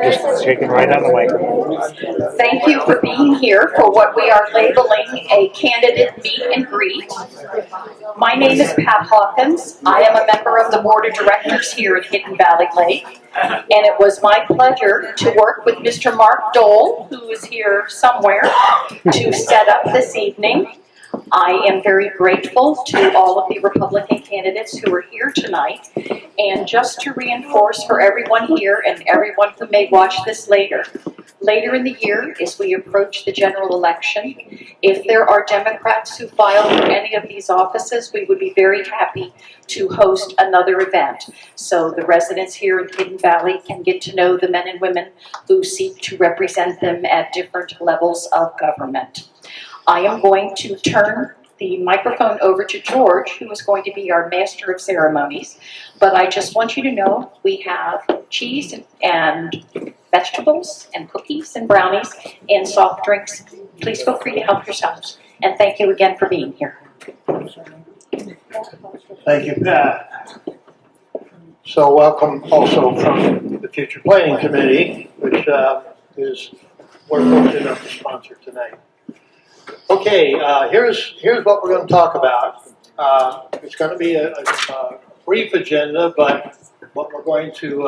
Just shaking right on the microphone. Thank you for being here for what we are labeling a candidate meet and greet. My name is Pat Hawkins. I am a member of the board of directors here at Hidden Valley Lake. And it was my pleasure to work with Mr. Mark Dole, who is here somewhere, to set up this evening. I am very grateful to all of the Republican candidates who are here tonight. And just to reinforce for everyone here and everyone who may watch this later in the year, as we approach the general election, if there are Democrats who file for any of these offices, we would be very happy to host another event. So the residents here in Hidden Valley can get to know the men and women who seek to represent them at different levels of government. I am going to turn the microphone over to George, who is going to be our master of ceremonies. But I just want you to know we have cheese and vegetables and cookies and brownies and soft drinks. Please feel free to help yourselves. And thank you again for being here. Thank you, Pat. So welcome also from the Future Planning Committee, which is we're fortunate enough to sponsor tonight. Okay, here's what we're going to talk about. It's going to be a brief agenda, but what we're going to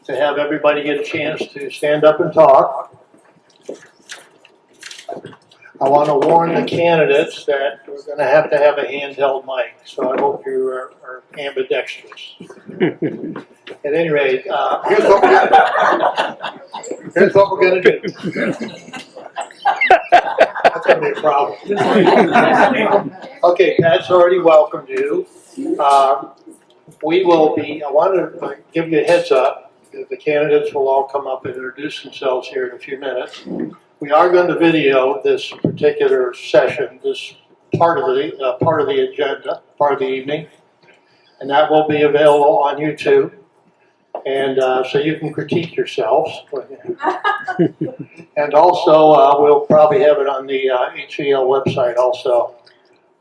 have everybody get a chance to stand up and talk. I want to warn the candidates that we're going to have a handheld mic, so I hope you are ambidextrous. At any rate, here's what we're going to do. That's going to be a problem. Okay, Pat's already welcomed you. We will be, I want to give you a heads up. The candidates will all come up and introduce themselves here in a few minutes. We are going to video this particular session, this part of the agenda, part of the evening, and that will be available on YouTube. And so you can critique yourselves. And also, we'll probably have it on the HEL website also.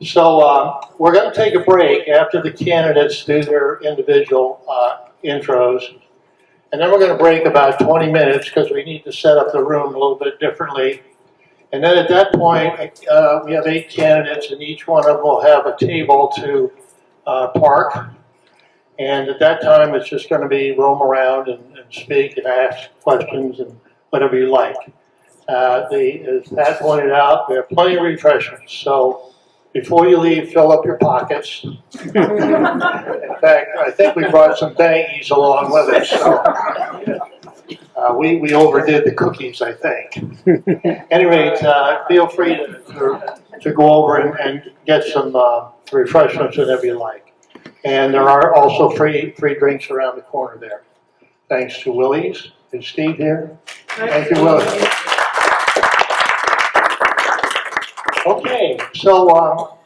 So we're going to take a break after the candidates do their individual intros. And then we're going to break about 20 minutes because we need to set up the room a little bit differently. And then at that point, we have 8 candidates, and each one of them will have a table to park. And at that time, it's just going to be roam around and speak and ask questions and whatever you like. As Pat pointed out, we have plenty of refreshments. So before you leave, fill up your pockets. In fact, I think we brought some bangies along with us. So we overdid the cookies, I think. At any rate, feel free to go over and get some refreshments whenever you like. And there are also free drinks around the corner there. Thanks to Willie's. Is Steve here? Thank you, Willie. Okay, so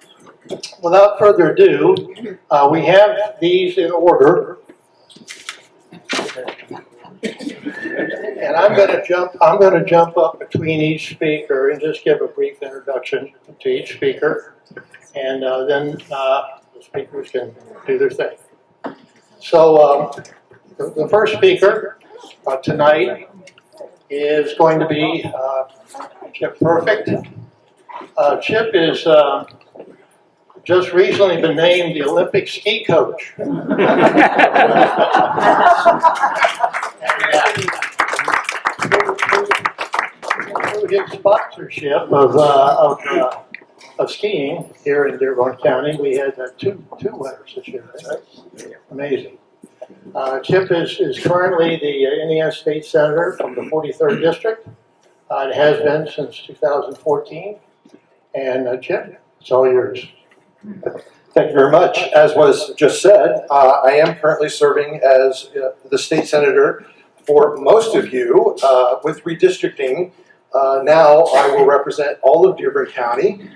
without further ado, we have these in order. And I'm going to jump up between each speaker and just give a brief introduction to each speaker. And then the speakers can do their thing. So the first speaker tonight is going to be Chip Perfect. Chip is just recently been named the Olympic ski coach. Through his sponsorship of skiing here in Dearborn County, we had two winners this year, right? Amazing. Chip is currently the Indiana State Senator from the 43rd District. It has been since 2014. And Chip, it's all yours. Thank you very much. As was just said, I am currently serving as the state senator for most of you. With redistricting, now I will represent all of Dearborn County.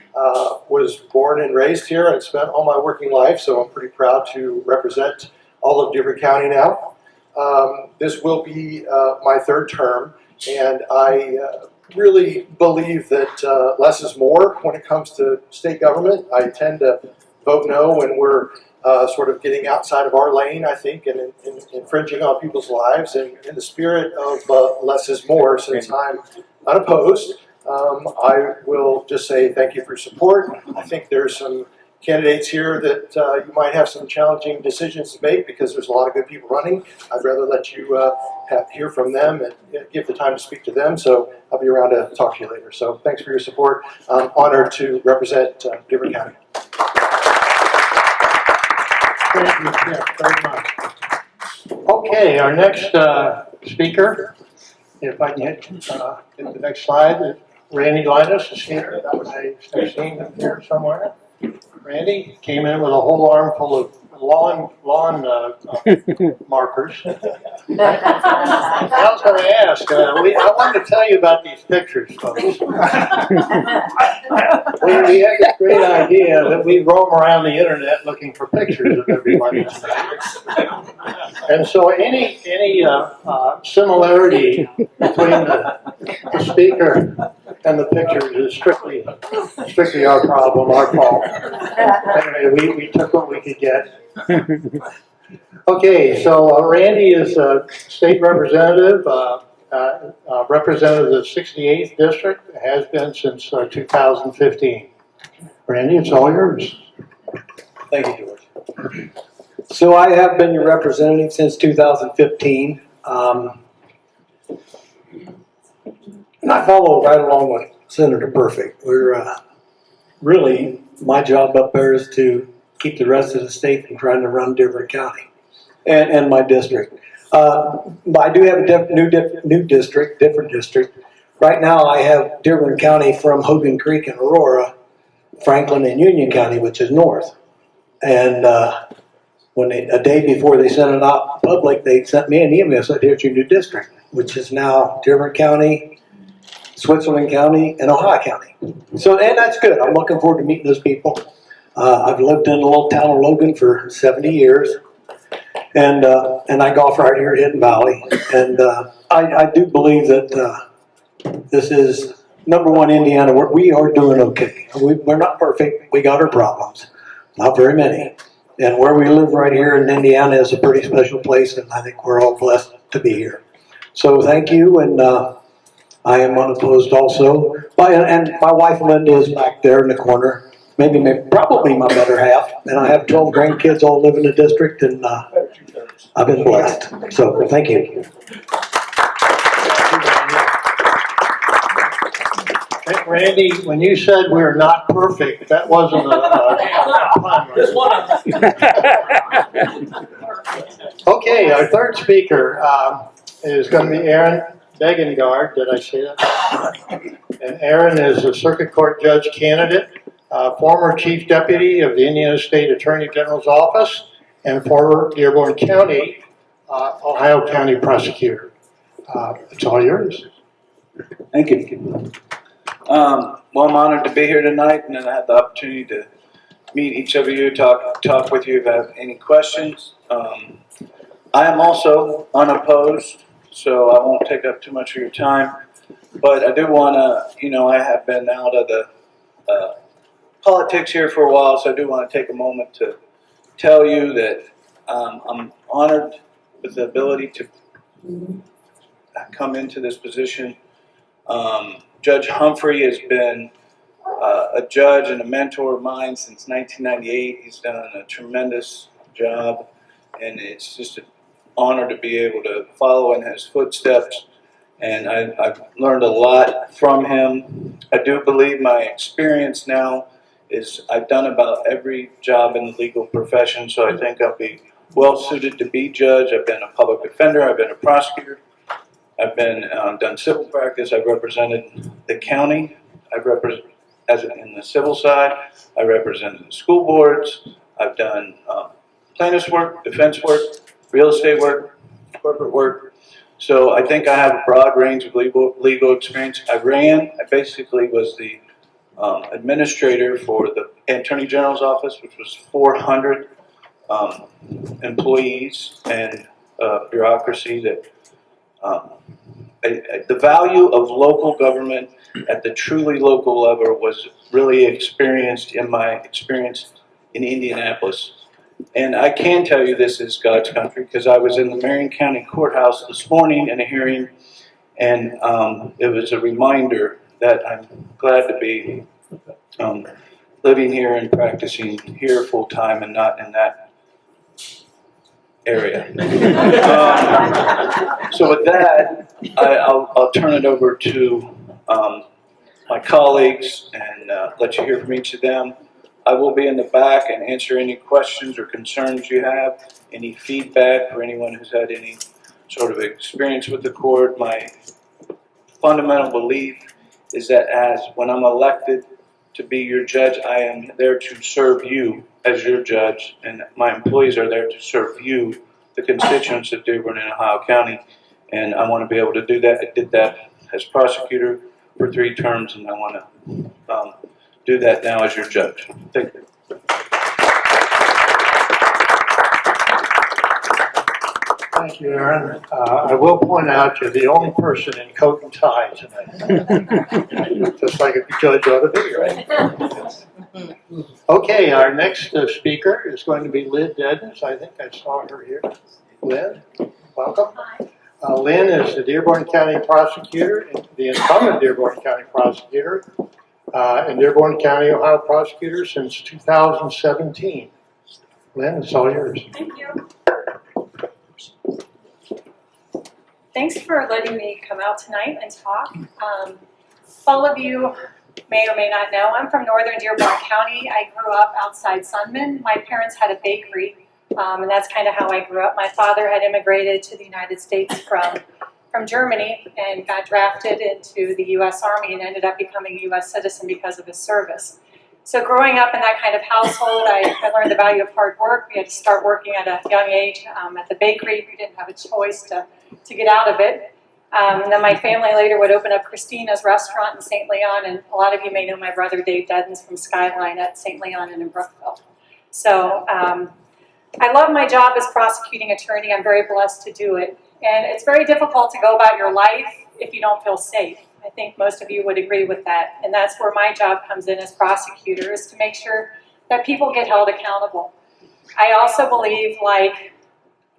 Was born and raised here and spent all my working life, so I'm pretty proud to represent all of Dearborn County now. This will be my 3rd term, and I really believe that less is more when it comes to state government. I tend to vote no when we're sort of getting outside of our lane, I think, and infringing on people's lives. And in the spirit of less is more, since I'm unopposed, I will just say thank you for your support. I think there's some candidates here that you might have some challenging decisions to make because there's a lot of good people running. I'd rather let you hear from them and give the time to speak to them. So I'll be around to talk to you later. So thanks for your support. I'm honored to represent Dearborn County. Thank you, Jeff, very much. Okay, our next speaker, if I can hit the next slide, Randy Linus is here. I've seen him here somewhere. Randy came in with a whole armful of lawn markers. I was going to ask, I wanted to tell you about these pictures, folks. We had this great idea that we roam around the internet looking for pictures of everybody tonight. And so any similarity between the speaker and the pictures is strictly our problem, our fault. Anyway, we took what we could get. Okay, so Randy is a state representative, representative of the 68th district, has been since 2015. Randy, it's all yours. Thank you, George. So I have been your representative since 2015. And I follow right along with Senator Perfect. We're really, my job up there is to keep the rest of the state from trying to run Dearborn County and my district. But I do have a different district. Right now I have Dearborn County from Hogan Creek and Aurora, Franklin and Union County, which is north. And when a day before they sent it out public, they sent me an email, said, here's your new district, which is now Dearborn County, Switzerland County, and Ohio County. So, and that's good. I'm looking forward to meeting those people. I've lived in the little town of Logan for 70 years, and I golf right here at Hidden Valley. And I do believe that this is #1 Indiana. We are doing okay. We're not perfect. We got our problems, not very many. And where we live right here in Indiana is a pretty special place, and I think we're all blessed to be here. So thank you, and I am unopposed also. And my wife Linda is back there in the corner. Probably my better half. And I have 12 grandkids all live in the district, and I've been blessed. So thank you. Hey, Randy, when you said we're not perfect, that wasn't a pun. Just one. Okay, our third speaker is going to be Aaron Begengard. Did I say that? And Aaron is a circuit court judge candidate, former chief deputy of the Indiana State Attorney General's office, and former Dearborn County, Ohio County prosecutor. It's all yours. Thank you. Well, I'm honored to be here tonight, and then I had the opportunity to meet each of you, talk with you if you have any questions. I am also unopposed, so I won't take up too much of your time. But I do want to, I have been out of the politics here for a while, so I do want to take a moment to tell you that I'm honored with the ability to come into this position. Judge Humphrey has been a judge and a mentor of mine since 1998. He's done a tremendous job, and it's just an honor to be able to follow in his footsteps. And I've learned a lot from him. I do believe my experience now is I've done about every job in the legal profession, so I think I'll be well suited to be judge. I've been a public defender. I've been a prosecutor. I've been done civil practice. I've represented the county. I've represented in the civil side. I represented the school boards. I've done plaintiff's work, defense work, real estate work, corporate work. So I think I have a broad range of legal experience. I basically was the administrator for the Attorney General's office, which was 400 employees and bureaucracy that the value of local government at the truly local level was really experienced in my experience in Indianapolis. And I can tell you this is God's country because I was in the Marion County Courthouse this morning in a hearing, and it was a reminder that I'm glad to be living here and practicing here full time and not in that area. So with that, I'll turn it over to my colleagues and let you hear from each of them. I will be in the back and answer any questions or concerns you have, any feedback for anyone who's had any sort of experience with the court. My fundamental belief is that when I'm elected to be your judge, I am there to serve you as your judge, and my employees are there to serve you, the constituents of Dearborn and Ohio County, and I want to be able to do that. I did that as prosecutor for 3 terms, and I want to do that now as your judge. Thank you. Thank you, Aaron. I will point out you're the only person in coat and tie tonight. Just like a judge ought to be, right? Okay, our next speaker is going to be Lynn Dedens. I think I saw her here. Lynn, welcome. Lynn is the Dearborn County prosecutor, the incumbent Dearborn County prosecutor, and Dearborn County, Ohio prosecutor since 2017. Lynn, it's all yours. Thank you. Thanks for letting me come out tonight and talk. All of you may or may not know, I'm from northern Dearborn County. I grew up outside Sunman. My parents had a bakery, and that's kind of how I grew up. My father had immigrated to the United States from Germany and got drafted into the U.S. Army and ended up becoming a U.S. citizen because of his service. So growing up in that kind of household, I learned the value of hard work. We had to start working at a young age at the bakery. We didn't have a choice to get out of it. And then my family later would open up Christina's restaurant in St. Leon, and a lot of you may know my brother Dave Dedens from Skyline at St. Leon and in Brookville. So I love my job as prosecuting attorney. I'm very blessed to do it. And it's very difficult to go about your life if you don't feel safe. I think most of you would agree with that. And that's where my job comes in as prosecutor, is to make sure that people get held accountable. I also believe, like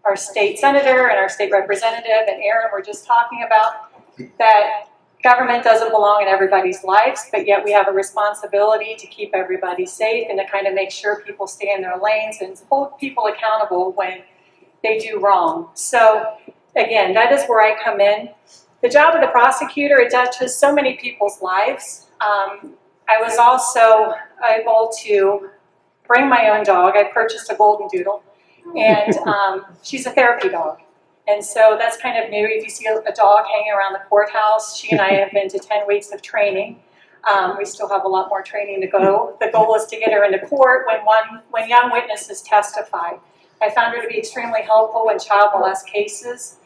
our state senator and our state representative and Aaron were just talking about, that government doesn't belong in everybody's lives, but yet we have a responsibility to keep everybody safe and to kind of make sure people stay in their lanes and hold people accountable when they do wrong. So again, that is where I come in. The job of the prosecutor, it touches so many people's lives. I was also able to bring my own dog. I purchased a golden doodle, and she's a therapy dog. And so that's kind of new. If you see a dog hanging around the courthouse, she and I have been to 10 weeks of training. We still have a lot more training to go. The goal is to get her into court when young witnesses testify. I found her to be extremely helpful in child molest cases.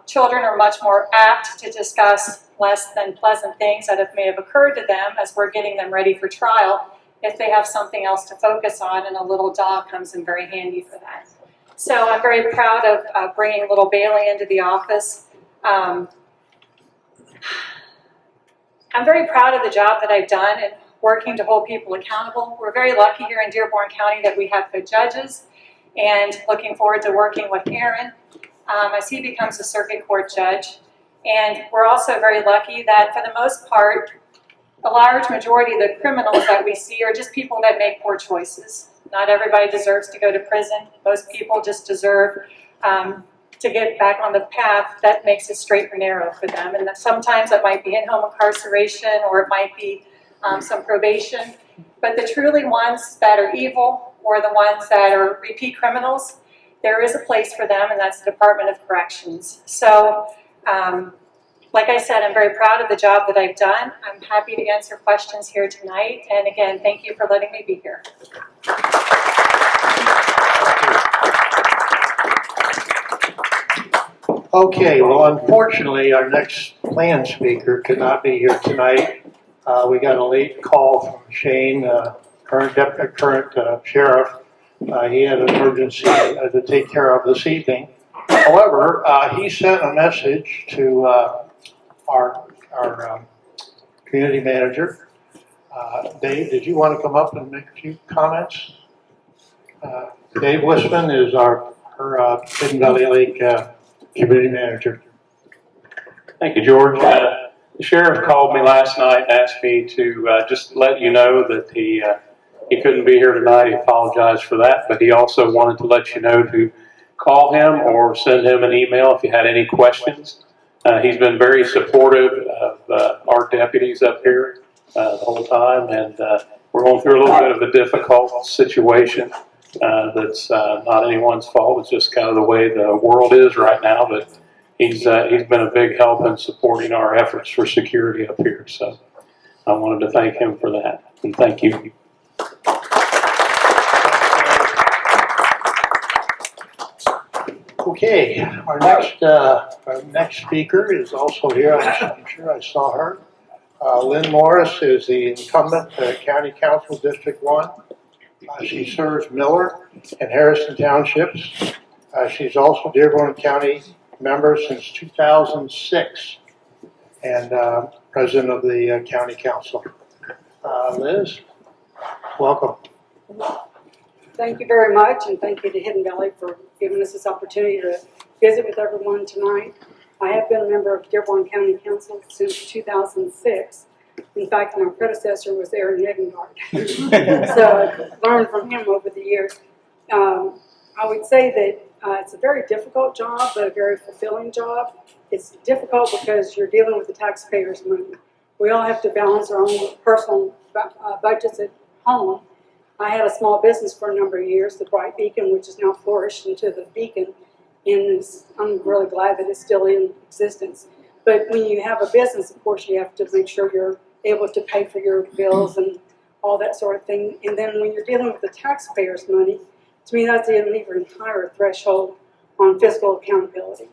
Children are much more apt to discuss less than pleasant things that may have occurred to them as we're getting them ready for trial if they have something else to focus on, and a little dog comes in very handy for that. So I'm very proud of bringing little Bailey into the office. I'm very proud of the job that I've done in working to hold people accountable. We're very lucky here in Dearborn County that we have good judges, and looking forward to working with Aaron as he becomes a circuit court judge. And we're also very lucky that, for the most part, a large majority of the criminals that we see are just people that make poor choices. Not everybody deserves to go to prison. Most people just deserve to get back on the path that makes it straight or narrow for them. And that sometimes it might be in-home incarceration, or it might be some probation. But the truly ones that are evil, or the ones that are repeat criminals, there is a place for them, and that's the Department of Corrections. So, like I said, I'm very proud of the job that I've done. I'm happy to answer questions here tonight. And again, thank you for letting me be here. Okay, well, unfortunately, our next planned speaker could not be here tonight. We got a late call from Shane, current sheriff. He had an emergency to take care of this evening. However, he sent a message to our community manager. Dave, did you want to come up and make a few comments? Dave Wisman is our Hidden Valley Lake Community Manager. Thank you, George. The sheriff called me last night and asked me to just let you know that he couldn't be here tonight. He apologized for that, but he also wanted to let you know to call him or send him an email if you had any questions. He's been very supportive of our deputies up here the whole time, and we're going through a little bit of a difficult situation that's not anyone's fault. It's just kind of the way the world is right now, but he's been a big help in supporting our efforts for security up here. So I wanted to thank him for that, and thank you. Okay, our next speaker is also here. I'm sure I saw her. Lynn Morris is the incumbent County Council District 1. She serves Miller and Harrison Townships. She's also Dearborn County member since 2006 and president of the County Council. Liz, welcome. Thank you very much, and thank you to Hidden Valley for giving us this opportunity to visit with everyone tonight. I have been a member of Dearborn County Council since 2006. In fact, my predecessor was Aaron Negengard. So I've learned from him over the years. I would say that it's a very difficult job, but a very fulfilling job. It's difficult because you're dealing with the taxpayers' money. We all have to balance our own personal budgets at home. I had a small business for a number of years, the Bright Beacon, which has now flourished into the Beacon, and I'm really glad that it's still in existence. But when you have a business, of course, you have to make sure you're able to pay for your bills and all that sort of thing. And then when you're dealing with the taxpayers' money, to me, that's an even higher threshold on fiscal accountability.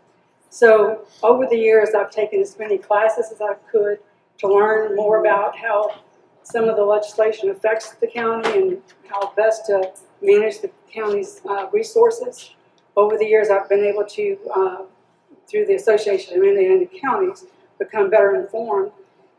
So over the years, I've taken as many classes as I could to learn more about how some of the legislation affects the county and how best to manage the county's resources. Over the years, I've been able to, through the Association of Indiana Counties, become better informed,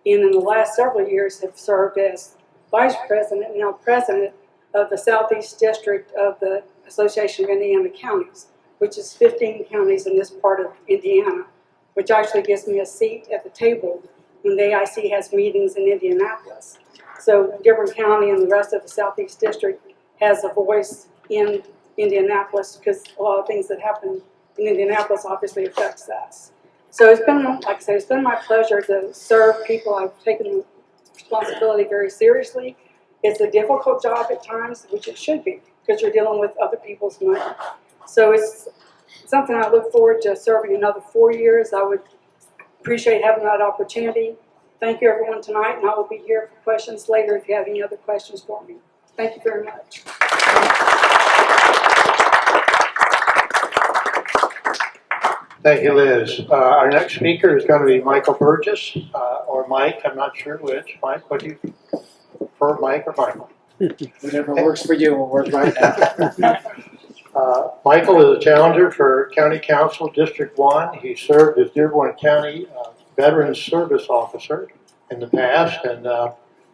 and in the last several years have served as vice president and now president of the Southeast District of the Association of Indiana Counties, which is 15 counties in this part of Indiana, which actually gives me a seat at the table when the AIC has meetings in Indianapolis. So Dearborn County and the rest of the Southeast District has a voice in Indianapolis because a lot of things that happen in Indianapolis obviously affects us. So it's been, like I said, it's been my pleasure to serve people. I've taken the responsibility very seriously. It's a difficult job at times, which it should be, because you're dealing with other people's money. So it's something I look forward to serving another 4 years. I would appreciate having that opportunity. Thank you, everyone, tonight, and I will be here for questions later if you have any other questions for me. Thank you very much. Thank you, Liz. Our next speaker is going to be Michael Burgess, or Mike, I'm not sure which. Mike, what do you prefer, Mike or Michael? Whatever works for you will work right now. Michael is a challenger for County Council District 1. He served as Dearborn County Veterans Service Officer in the past. And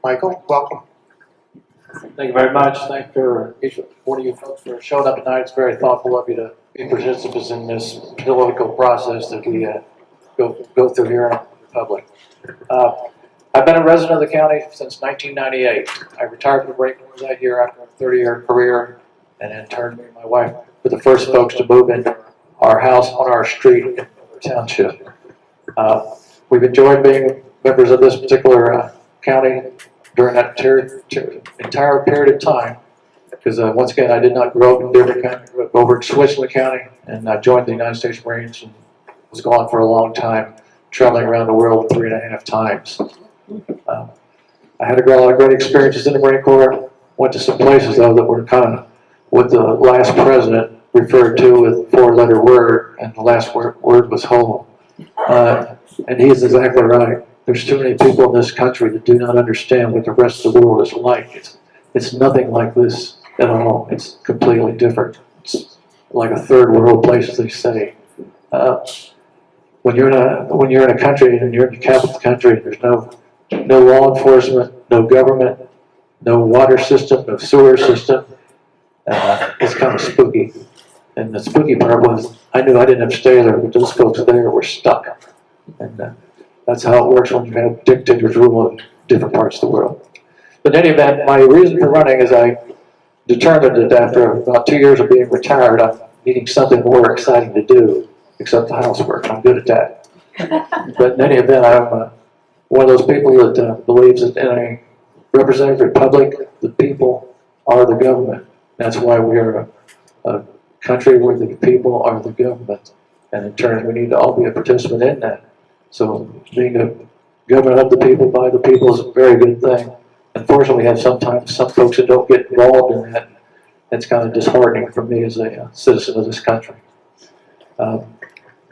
Michael, welcome. Thank you very much. Thank you for each one of you folks for showing up tonight. It's very thoughtful of you to be participants in this political process that we go through here in the Republic. I've been a resident of the county since 1998. I retired from the Marine Corps that year after a 30-year career, and in turn, me and my wife were the first folks to move into our house on our street in Miller Township. We've enjoyed being members of this particular county during that entire period of time, because once again, I did not grow up in Dearborn County. I grew up over in Switzerland County, and I joined the United States Marines and was gone for a long time, traveling around the world 3.5 times. I had a lot of great experiences in the Marine Corps. Went to some places, though, that were kind of what the last president referred to with 4-letter word, and the last word was home. And he is exactly right. There's too many people in this country that do not understand what the rest of the world is like. It's nothing like this at all. It's completely different. It's like a third world place, as they say. When you're in a country and you're in the capital of the country, there's no law enforcement, no government, no water system, no sewer system. It's kind of spooky. And the spooky part was, I knew I didn't have to stay there, but those folks there were stuck. And that's how it works when you have dictators rule in different parts of the world. But in any event, my reason for running is I determined that after about 2 years of being retired, I'm needing something more exciting to do, except the housework. I'm good at that. But in any event, I'm one of those people that believes that in a representative republic, the people are the government. That's why we are a country where the people are the government. And in turn, we need to all be a participant in that. So being a government of the people, by the people is a very good thing. Unfortunately, we have sometimes some folks that don't get involved in that. It's kind of disheartening for me as a citizen of this country. I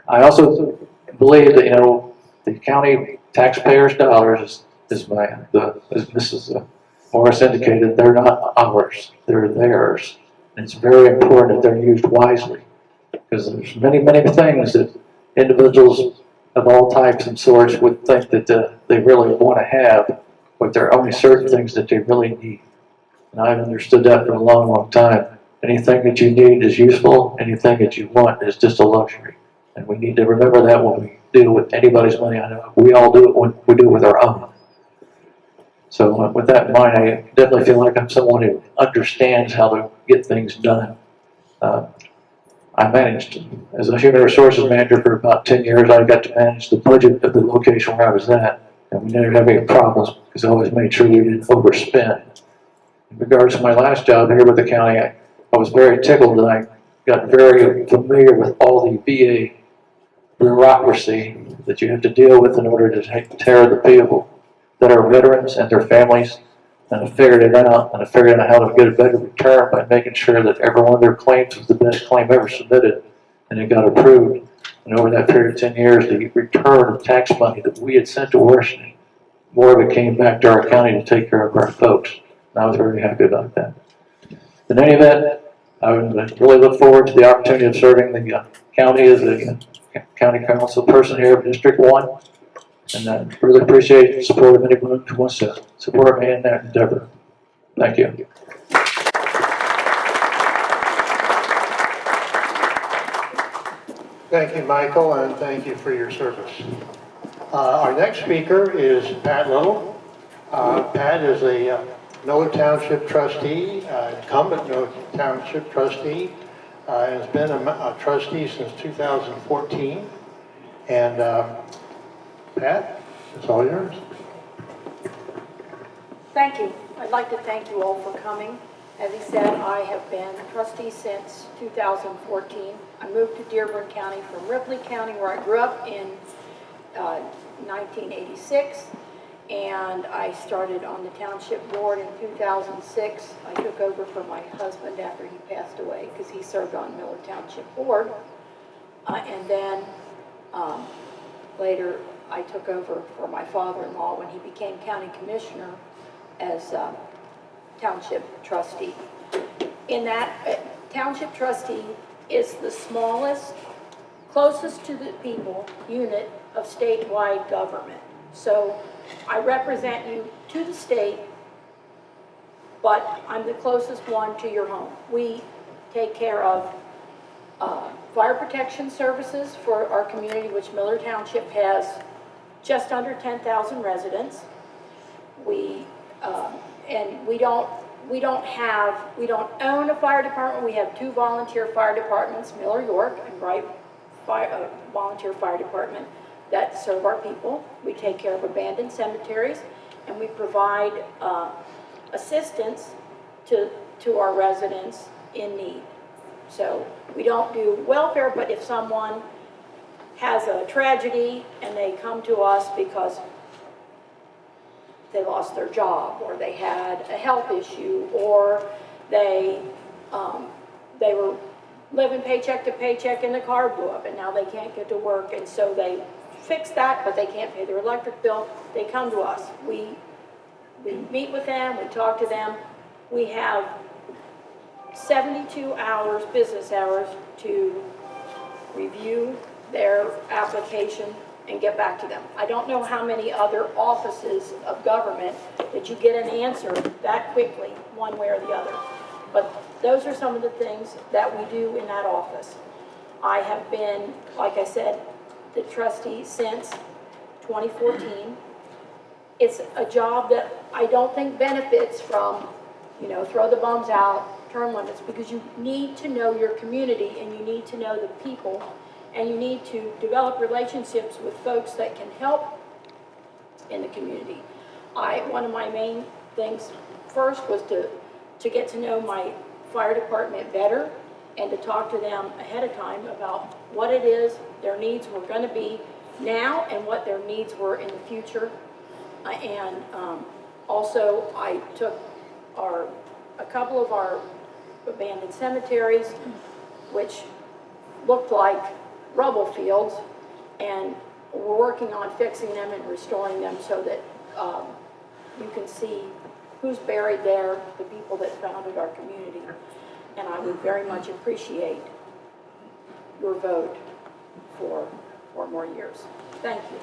also believe that, the county taxpayers' dollars, as Mrs. Morris indicated, they're not ours, they're theirs. And it's very important that they're used wisely, because there's many, many things that individuals of all types and sorts would think that they really want to have, but there are only certain things that they really need. And I've understood that for a long, long time. Anything that you need is useful, anything that you want is just a luxury. And we need to remember that when we deal with anybody's money. I know we all do it when we do it with our own. So with that in mind, I definitely feel like I'm someone who understands how to get things done. I managed, as a human resources manager for about 10 years, I got to manage the budget of the location where I was at. And we never had any problems because I always made sure we didn't overspend. In regards to my last job here with the county, I was very tickled that I got very familiar with all the VA bureaucracy that you have to deal with in order to take care of the people that are veterans and their families. And I figured it out, and I figured out how to get a better return by making sure that every one of their claims was the best claim ever submitted, and it got approved. And over that period of 10 years, the return of tax money that we had sent to Washington, more of it came back to our county to take care of our folks. And I was very happy about that. In any event, I would really look forward to the opportunity of serving the county as a county council person here of District 1. And I really appreciate the support of anyone who wants to support me in that endeavor. Thank you. Thank you, Michael, and thank you for your service. Our next speaker is Pat Little. Pat is a Miller Township trustee, incumbent Miller Township trustee, and has been a trustee since 2014. And Pat, it's all yours. Thank you. I'd like to thank you all for coming. As he said, I have been trustee since 2014. I moved to Dearborn County from Ripley County, where I grew up, in 1986. And I started on the township board in 2006. I took over for my husband after he passed away because he served on Miller Township board. And then later I took over for my father-in-law when he became county commissioner as township trustee. In that, township trustee is the smallest, closest to the people unit of statewide government. So I represent you to the state, but I'm the closest one to your home. We take care of fire protection services for our community, which Miller Township has just under 10,000 residents. We don't own a fire department. We have 2 volunteer fire departments, Miller York and Bright Volunteer Fire Department, that serve our people. We take care of abandoned cemeteries, and we provide assistance to our residents in need. So we don't do welfare, but if someone has a tragedy and they come to us because they lost their job, or they had a health issue, or they were living paycheck to paycheck and the car blew up and now they can't get to work, and so they fix that, but they can't pay their electric bill, they come to us. We meet with them, we talk to them. We have 72 hours, business hours, to review their application and get back to them. I don't know how many other offices of government that you get an answer that quickly, one way or the other. But those are some of the things that we do in that office. I have been, like I said, the trustee since 2014. It's a job that I don't think benefits from, throw the bombs out, term limits, because you need to know your community and you need to know the people and you need to develop relationships with folks that can help in the community. One of my main things first was to get to know my fire department better and to talk to them ahead of time about what it is their needs were going to be now and what their needs were in the future. Also, I took a couple of our abandoned cemeteries, which looked like rubble fields, and we're working on fixing them and restoring them so that you can see who's buried there, the people that founded our community. And I would very much appreciate your vote for 4 more years. Thank you.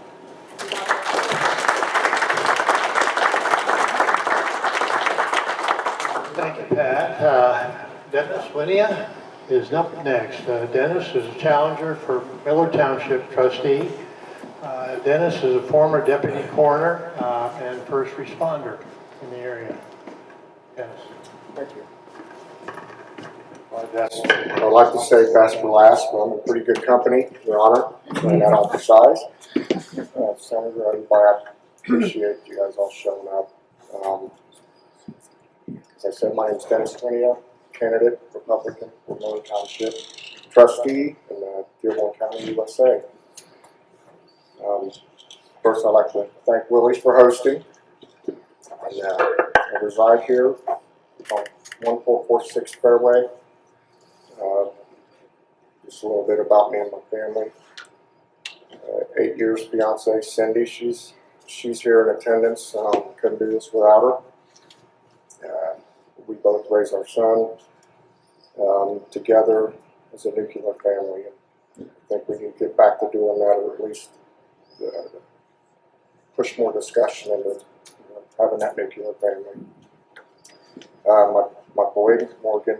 Thank you, Pat. Dennis Winia is up next. Dennis is a challenger for Miller Township trustee. Dennis is a former deputy coroner and first responder in the area. Dennis. Thank you. I'd like to say best for last, but I'm in pretty good company, Your Honor, and that emphasize. Senator, I appreciate you guys all showing up. As I said, my name is Dennis Winia, candidate, Republican for Miller Township, trustee in Dearborn County, USA. First, I'd like to thank Willie's for hosting. I reside here on 1446 Fairway. Just a little bit about me and my family. 8 years fiance Cindy, she's here in attendance. Couldn't do this without her. We both raised our son together as a nuclear family. I think we need to get back to doing that, or at least push more discussion into having that nuclear family. My boy Morgan,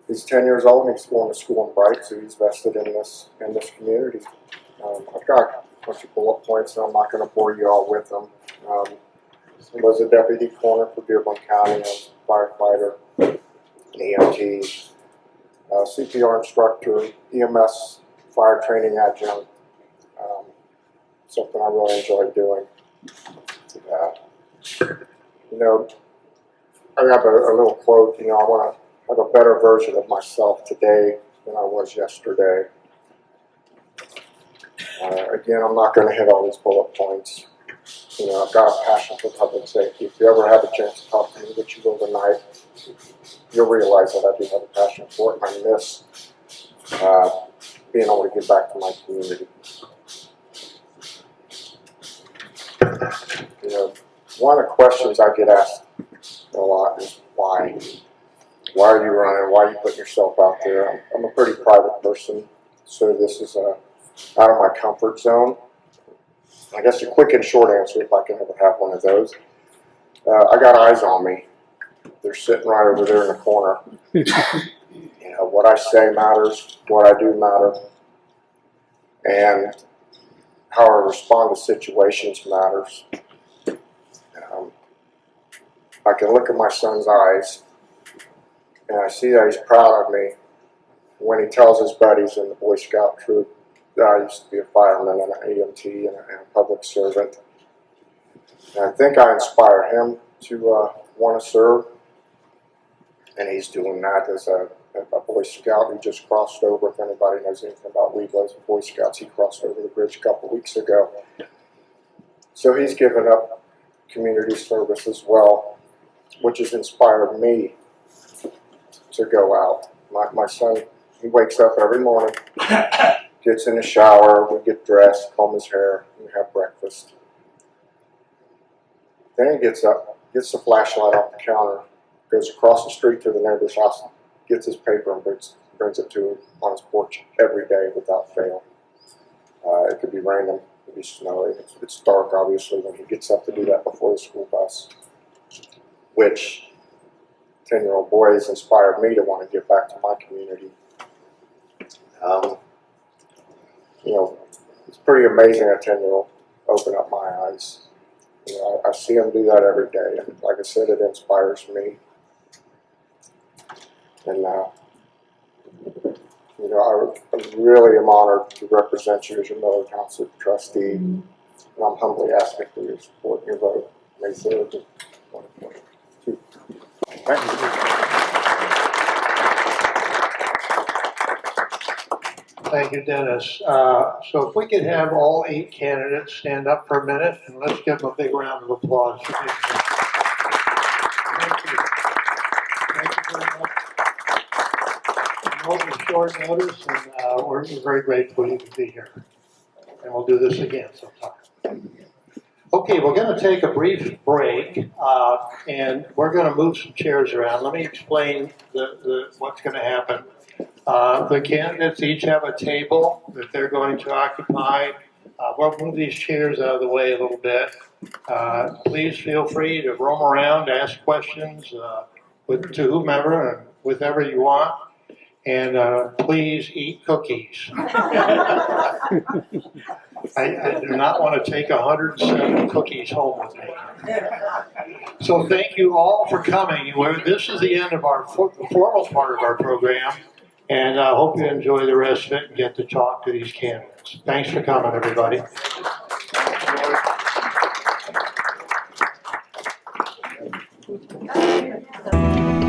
he's 10 years old and he's going to school in Bright, so he's vested in this community. I've got a bunch of bullet points, and I'm not going to bore you all with them. I was a deputy coroner for Dearborn County. I was a firefighter, an EMT, CPR instructor, EMS fire training adjunct. Something I really enjoy doing. I have a little quote. I want to have a better version of myself today than I was yesterday. Again, I'm not going to hit all these bullet points. I've got a passion for public safety. If you ever have a chance to talk to me, which you will tonight, you'll realize that I do have a passion for it, and I miss being able to give back to my community. One of the questions I get asked a lot is why? Why are you running? Why are you putting yourself out there? I'm a pretty private person, so this is out of my comfort zone. I guess a quick and short answer, if I can ever have one of those. I got eyes on me. They're sitting right over there in the corner. What I say matters, what I do matter, and how I respond to situations matters. I can look at my son's eyes, and I see that he's proud of me when he tells his buddies in the Boy Scout troop that I used to be a fireman and an EMT and a public servant. And I think I inspire him to want to serve, and he's doing that as a Boy Scout who just crossed over. If anybody knows anything about Weeblos and Boy Scouts, he crossed over the bridge a couple weeks ago. So he's given up community service as well, which has inspired me to go out. My son, he wakes up every morning, gets in the shower, we get dressed, comb his hair, and have breakfast. Then he gets up, gets the flashlight off the counter, goes across the street to the neighbor's house, gets his paper and brings it to him on his porch every day without fail. It could be raining, it could be snowy. It's dark, obviously, when he gets up to do that before the school bus. Which, 10-year-old boy has inspired me to want to give back to my community. You know, it's pretty amazing a 10-year-old open up my eyes. You know, I see them do that every day, and like I said, it inspires me. And you know, I really am honored to represent you as your Miller Township trustee, and I'm humbly asking for your support and your vote. May 3rd, 2022. Thank you. Thank you, Dennis. So if we could have all 8 candidates stand up for a minute, and let's give them a big round of applause. For being here. Thank you. Thank you very much. On short notice, and we're very grateful you could be here. And we'll do this again sometime. Okay, we're going to take a brief break, and we're going to move some chairs around. Let me explain what's going to happen. The candidates each have a table that they're going to occupy. We'll move these chairs out of the way a little bit. Please feel free to roam around, ask questions to whomever and with whoever you want. And please eat cookies. I do not want to take 107 cookies home with me. So thank you all for coming. This is the end of our formal part of our program. And I hope you enjoy the rest of it and get to talk to these candidates. Thanks for coming, everybody. Thank you.